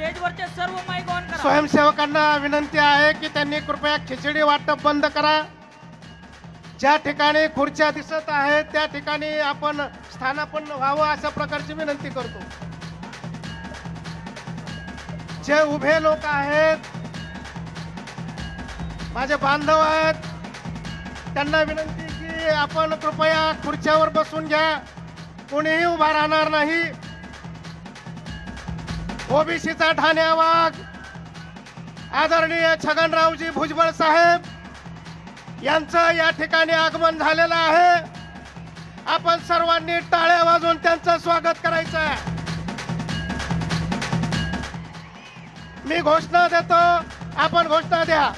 स्टेजवरचे सर्व mic on करा। स्वयंसेवकांना विनंती आहे की त्यांनी कृपया खिचडी वाटप बंद करा। ज्या ठिकाणी खुर्च्या दिसत आहेत त्या ठिकाणी आपण स्थानापन्न व्हावं अशा प्रकारची विनंती करतो। जे उभे लोक आहेत माझे बांधव आहेत त्यांना विनंती की आपण कृपया खुर्च्यावर बसून घ्या, कोणीही उभा राहणार नाही। ओबीसीचा ठाण्या वाघ आदरणीय छगनरावजी भुजबळ साहेब यांचं या ठिकाणी आगमन झालेलं आहे। आपण सर्वांनी टाळ्या वाजवून त्यांचं स्वागत करायचं आहे। मी घोषणा देतो, आपण घोषणा द्या।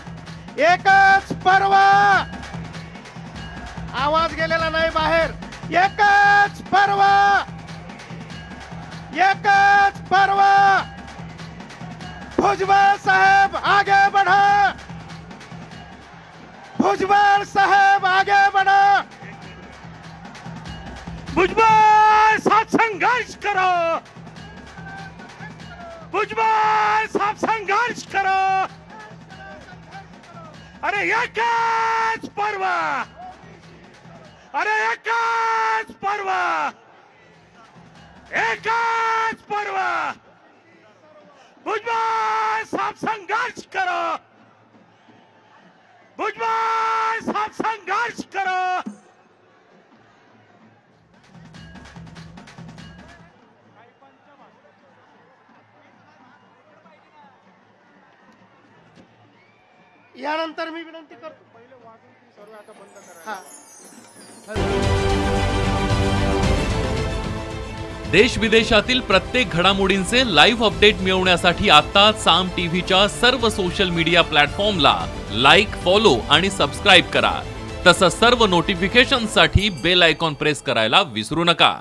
एकच पर्व, आवाज गेलेला नाही बाहेर। एकच पर्व, एकच पर्व। भुजबळ साहेब आगे बढ़ो, भुजबळ साहेब आगे बढ़ो। भुजबळ साहब संघर्ष करो, भुजबळ साहब संघर्ष करो। अरे एकच पर्व, अरे एकच पर्व, एकच पर्व। भुजबळ साहब संघर्ष करो, भुजबळ साहब संघर्ष करो। यानंतर मी विनंती करतो सर्व आता बंद करा। देश विदेशातील प्रत्येक घडामोडींचे लाईव्ह अपडेट मिळवण्यासाठी आता साम टीव्हीच्या सर्व सोशल मीडिया प्लॅटफॉर्मला लाईक, फॉलो आणि सबस्क्राईब करा। तसंच सर्व नोटिफिकेशनसाठी बेल आयकॉन प्रेस करायला विसरू नका।